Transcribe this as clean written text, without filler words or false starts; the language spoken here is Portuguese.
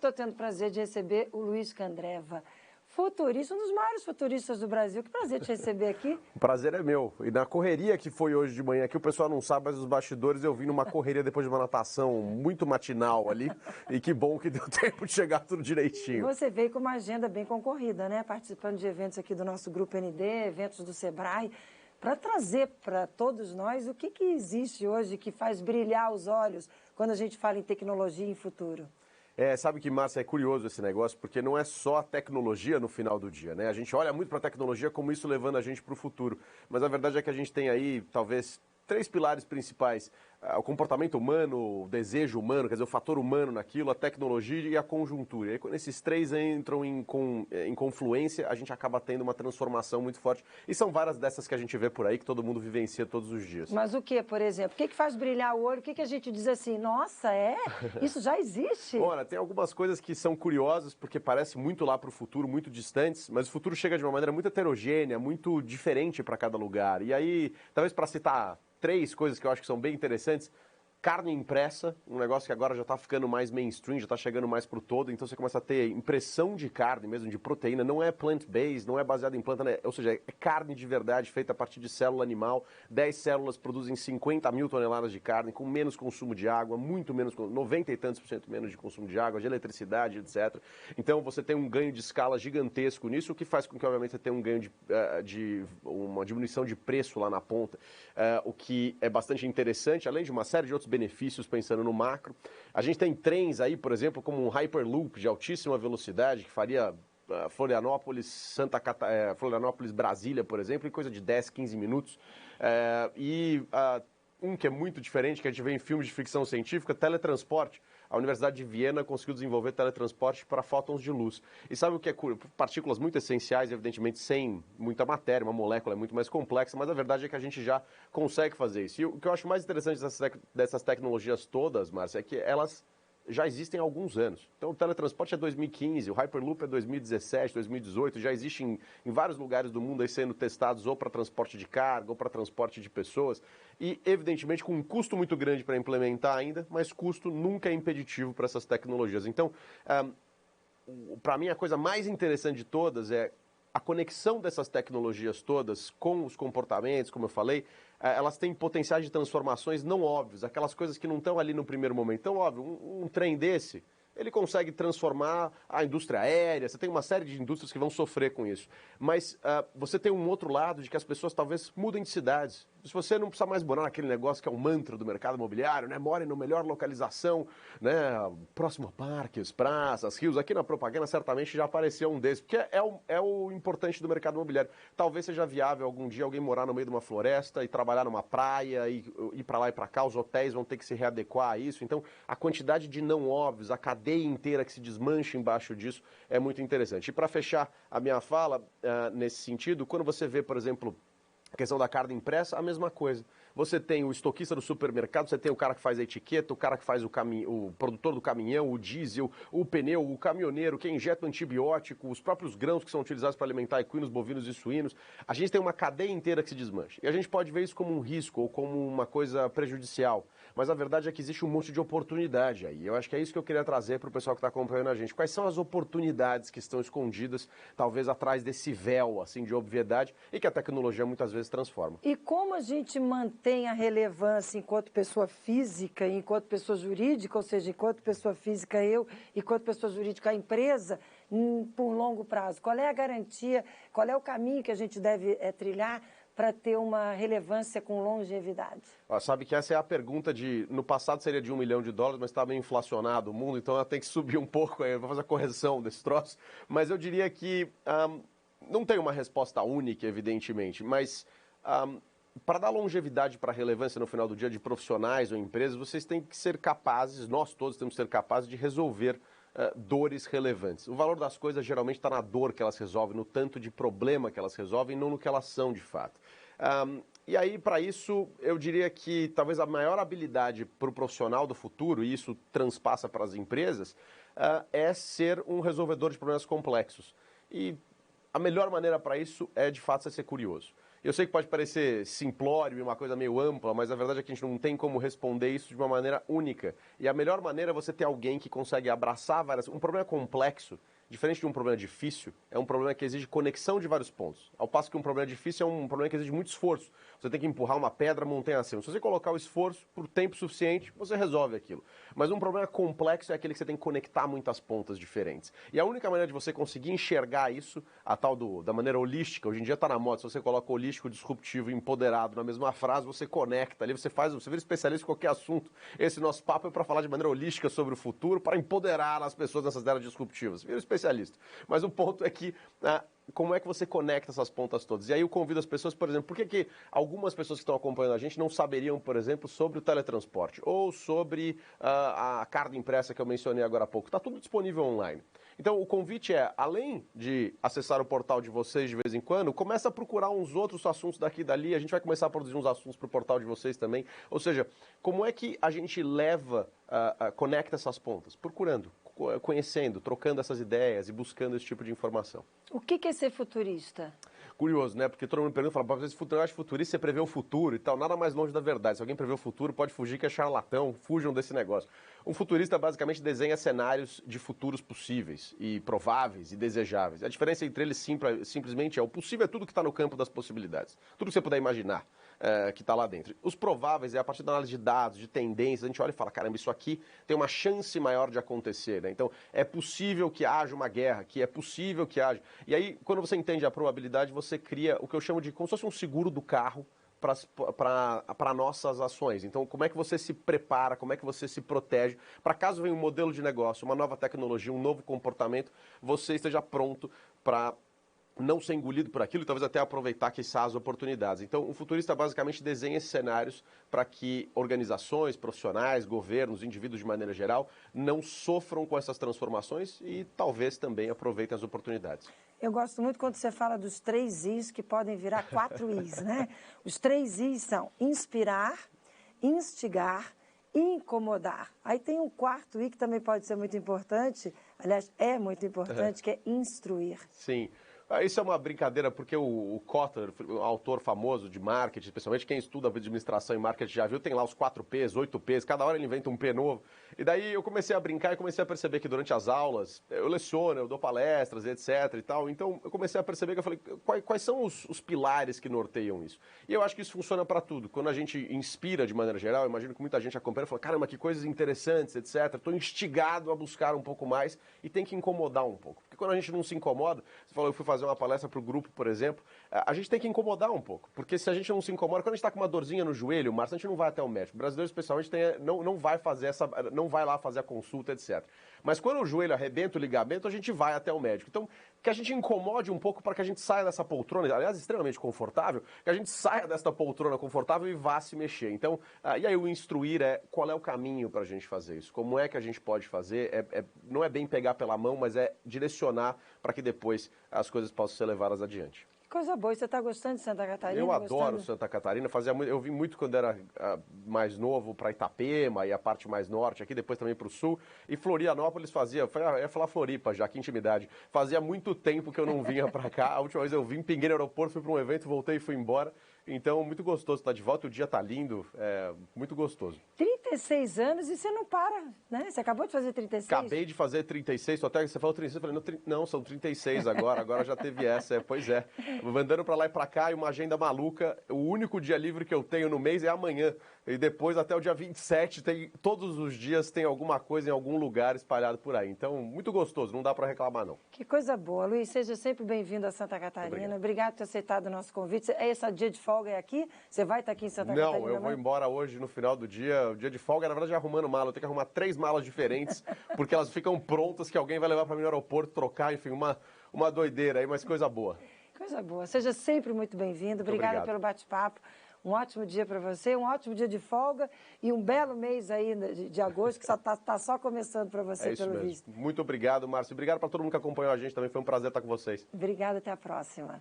estou tendo o prazer de receber o Luiz Candreva, futurista, um dos maiores futuristas do Brasil. Que prazer te receber aqui. O prazer é meu. E na correria que foi hoje de manhã, que o pessoal não sabe, mas os bastidores eu vim numa correria depois de uma natação muito matinal ali. E que bom que deu tempo de chegar tudo direitinho. Você veio com uma agenda bem concorrida, né? Participando de eventos aqui do nosso Grupo ND, eventos do Sebrae, para trazer para todos nós o que existe hoje que faz brilhar os olhos quando a gente fala em tecnologia e em futuro. Sabe que, Márcia, é curioso esse negócio, porque não é só a tecnologia no final do dia, né? A gente olha muito para a tecnologia como isso levando a gente para o futuro, mas a verdade é que a gente tem aí, talvez, 3 pilares principais. O comportamento humano, o desejo humano, quer dizer, o fator humano naquilo, a tecnologia e a conjuntura. E aí, quando esses 3 entram em confluência, a gente acaba tendo uma transformação muito forte. E são várias dessas que a gente vê por aí, que todo mundo vivencia todos os dias. Mas o que, por exemplo? O que faz brilhar o olho? O que a gente diz assim, nossa, isso já existe? Olha, tem algumas coisas que são curiosas, porque parece muito lá para o futuro, muito distantes, mas o futuro chega de uma maneira muito heterogênea, muito diferente para cada lugar. E aí, talvez para citar 3 coisas que eu acho que são bem interessantes. Carne impressa, um negócio que agora já está ficando mais mainstream, já está chegando mais para o todo, então você começa a ter impressão de carne mesmo, de proteína, não é plant-based, não é baseado em planta, né? Ou seja, é carne de verdade, feita a partir de célula animal, 10 células produzem 50 mil toneladas de carne, com menos consumo de água, muito menos, 90 e tantos % menos de consumo de água, de eletricidade, etc. Então você tem um ganho de escala gigantesco nisso, o que faz com que, obviamente, você tenha um ganho de uma diminuição de preço lá na ponta, o que é bastante interessante, além de uma série de outros benefícios pensando no macro. A gente tem trens aí, por exemplo, como um Hyperloop de altíssima velocidade, que faria Florianópolis, Florianópolis, Brasília, por exemplo, em coisa de 10, 15 minutos. Um que é muito diferente, que a gente vê em filmes de ficção científica, teletransporte. A Universidade de Viena conseguiu desenvolver teletransporte para fótons de luz. E sabe o que é curioso? Partículas muito essenciais, evidentemente, sem muita matéria, uma molécula é muito mais complexa, mas a verdade é que a gente já consegue fazer isso. E o que eu acho mais interessante dessas tecnologias todas, Márcia, é que elas já existem há alguns anos. Então, o teletransporte é 2015, o Hyperloop é 2017, 2018, já existe em vários lugares do mundo aí sendo testados ou para transporte de carga ou para transporte de pessoas. E, evidentemente, com um custo muito grande para implementar ainda, mas custo nunca é impeditivo para essas tecnologias. Então, para mim, a coisa mais interessante de todas é a conexão dessas tecnologias todas com os comportamentos, como eu falei, elas têm potenciais de transformações não óbvios, aquelas coisas que não estão ali no primeiro momento. Então, óbvio, um trem desse, ele consegue transformar a indústria aérea, você tem uma série de indústrias que vão sofrer com isso. Mas você tem um outro lado de que as pessoas talvez mudem de cidades. Se você não precisa mais morar naquele negócio que é um mantra do mercado imobiliário, né? More na melhor localização, né? Próximo a parques, praças, rios. Aqui na propaganda certamente já apareceu um desses, porque é o importante do mercado imobiliário. Talvez seja viável algum dia alguém morar no meio de uma floresta e trabalhar numa praia, e ir para lá e para cá. Os hotéis vão ter que se readequar a isso. Então, a quantidade de não óbvios, a cadeia inteira que se desmancha embaixo disso é muito interessante. E para fechar a minha fala, nesse sentido, quando você vê, por exemplo, a questão da carne impressa, a mesma coisa. Você tem o estoquista do supermercado, você tem o cara que faz a etiqueta, o cara que faz o produtor do caminhão, o diesel, o pneu, o caminhoneiro, quem injeta o antibiótico, os próprios grãos que são utilizados para alimentar equinos, bovinos e suínos. A gente tem uma cadeia inteira que se desmancha. E a gente pode ver isso como um risco ou como uma coisa prejudicial. Mas a verdade é que existe um monte de oportunidade aí. Eu acho que é isso que eu queria trazer para o pessoal que está acompanhando a gente. Quais são as oportunidades que estão escondidas, talvez atrás desse véu assim, de obviedade e que a tecnologia muitas vezes transforma? E como a gente mantém a relevância enquanto pessoa física, enquanto pessoa jurídica, ou seja, enquanto pessoa física eu, enquanto pessoa jurídica a empresa, por longo prazo? Qual é a garantia, qual é o caminho que a gente deve trilhar para ter uma relevância com longevidade? Sabe que essa é a pergunta no passado seria de $1 milhão, mas está bem inflacionado o mundo, então ela tem que subir um pouco, eu vou fazer a correção desse troço, mas eu diria que não tem uma resposta única, evidentemente, mas para dar longevidade para a relevância no final do dia de profissionais ou empresas, vocês têm que ser capazes, nós todos temos que ser capazes de resolver dores relevantes. O valor das coisas geralmente está na dor que elas resolvem, no tanto de problema que elas resolvem, não no que elas são de fato. E aí, para isso, eu diria que talvez a maior habilidade para o profissional do futuro, e isso transpassa para as empresas, é ser um resolvedor de problemas complexos. E a melhor maneira para isso é, de fato, ser curioso. Eu sei que pode parecer simplório e uma coisa meio ampla, mas a verdade é que a gente não tem como responder isso de uma maneira única. E a melhor maneira é você ter alguém que consegue abraçar várias... Um problema complexo, diferente de um problema difícil, é um problema que exige conexão de vários pontos. Ao passo que um problema difícil é um problema que exige muito esforço. Você tem que empurrar uma pedra montanha acima. Se você colocar o esforço por tempo suficiente, você resolve aquilo. Mas um problema complexo é aquele que você tem que conectar muitas pontas diferentes. E a única maneira de você conseguir enxergar isso, a tal da maneira holística, hoje em dia está na moda, se você coloca holístico, disruptivo e empoderado na mesma frase, você conecta ali, você vira especialista em qualquer assunto. Esse nosso papo é para falar de maneira holística sobre o futuro, para empoderar as pessoas nessas áreas disruptivas. Vira especialista. Mas o ponto é que... como é que você conecta essas pontas todas? E aí eu convido as pessoas, por exemplo, por que algumas pessoas que estão acompanhando a gente não saberiam, por exemplo, sobre o teletransporte ou sobre a carta impressa que eu mencionei agora há pouco? Está tudo disponível online. Então o convite é, além de acessar o portal de vocês de vez em quando, começa a procurar uns outros assuntos daqui e dali, a gente vai começar a produzir uns assuntos para o portal de vocês também. Ou seja, como é que a gente conecta essas pontas? Procurando, conhecendo, trocando essas ideias e buscando esse tipo de informação. O que é ser futurista? Curioso, né? Porque todo mundo me pergunta, fala, eu acho futurista, você prevê o futuro e tal, nada mais longe da verdade. Se alguém prevê o futuro, pode fugir que é charlatão, fujam desse negócio. Um futurista basicamente desenha cenários de futuros possíveis e prováveis e desejáveis. A diferença entre eles simplesmente é o possível é tudo que está no campo das possibilidades. Tudo que você puder imaginar que está lá dentro. Os prováveis é a partir da análise de dados, de tendências, a gente olha e fala, caramba, isso aqui tem uma chance maior de acontecer, né? Então, é possível que haja uma guerra, que é possível que haja. E aí, quando você entende a probabilidade, você cria o que eu chamo de como se fosse um seguro do carro para nossas ações. Então, como é que você se prepara, como é que você se protege, para caso venha um modelo de negócio, uma nova tecnologia, um novo comportamento, você esteja pronto para não ser engolido por aquilo e talvez até aproveitar, quiçá, as oportunidades. Então, o futurista basicamente desenha esses cenários para que organizações, profissionais, governos, indivíduos de maneira geral, não sofram com essas transformações e talvez também aproveitem as oportunidades. Eu gosto muito quando você fala dos 3 Is, que podem virar 4 Is, né? Os 3 Is são inspirar, instigar e incomodar. Aí tem um 4 I que também pode ser muito importante, aliás, é muito importante, que é instruir. Sim. Isso é uma brincadeira, porque o Kotler, um autor famoso de marketing, especialmente quem estuda administração e marketing já viu, tem lá os 4 Ps, 8 Ps, cada hora ele inventa um P novo. E daí eu comecei a brincar e comecei a perceber que durante as aulas, eu leciono, eu dou palestras, etc e tal, então eu comecei a perceber que eu falei, quais são os pilares que norteiam isso? E eu acho que isso funciona para tudo. Quando a gente inspira de maneira geral, eu imagino que muita gente acompanha e fala, caramba, que coisas interessantes, etc. Estou instigado a buscar um pouco mais e tem que incomodar um pouco. Porque quando a gente não se incomoda, você falou, eu fui fazer uma palestra para o grupo, por exemplo, a gente tem que incomodar um pouco. Porque se a gente não se incomoda, quando a gente está com uma dorzinha no joelho, Márcio, a gente não vai até o médico. O brasileiro, especialmente, não vai lá fazer a consulta, etc. Mas quando o joelho arrebenta o ligamento, a gente vai até o médico. Então, que a gente incomode um pouco para que a gente saia dessa poltrona, aliás, extremamente confortável, que a gente saia dessa poltrona confortável e vá se mexer. Então, e aí o instruir qual é o caminho para a gente fazer isso? Como é que a gente pode fazer? Não é bem pegar pela mão, mas é direcionar para que depois as coisas possam ser levadas adiante. Que coisa boa. E você está gostando de Santa Catarina? Eu adoro Santa Catarina. Eu vim muito quando era mais novo para Itapema e a parte mais norte aqui, depois também para o sul. E Florianópolis eu ia falar Floripa já, que intimidade. Fazia muito tempo que eu não vinha para cá. A última vez eu vim, pinguei no aeroporto, fui para um evento, voltei e fui embora. Então, muito gostoso estar de volta, o dia está lindo, muito gostoso. 36 anos e você não para, né? Você acabou de fazer 36? Acabei de fazer 36, só até você falou 36, eu falei, não, são 36 agora já teve essa, pois é. Andando para lá e para cá e uma agenda maluca, o único dia livre que eu tenho no mês é amanhã. E depois, até o dia 27, todos os dias tem alguma coisa em algum lugar espalhado por aí. Então, muito gostoso, não dá para reclamar, não. Que coisa boa. Luiz, seja sempre bem-vindo a Santa Catarina. Obrigado por ter aceitado o nosso convite. Esse dia de folga é aqui? Você vai estar aqui em Santa Catarina? Não, eu vou embora hoje, no final do dia. O dia de folga, na verdade, arrumando mala. Eu tenho que arrumar 3 malas diferentes, porque elas ficam prontas, que alguém vai levar para mim no aeroporto, trocar, enfim, uma doideira aí, mas coisa boa. Coisa boa. Seja sempre muito bem-vindo. Obrigada pelo bate-papo. Um ótimo dia para você, um ótimo dia de folga e um belo mês aí de agosto, que está só começando para você, isso pelo mesmo. visto. Muito obrigado, Márcio. Obrigado para todo mundo que acompanhou a gente também. Foi um prazer estar com vocês. Obrigada, até a próxima.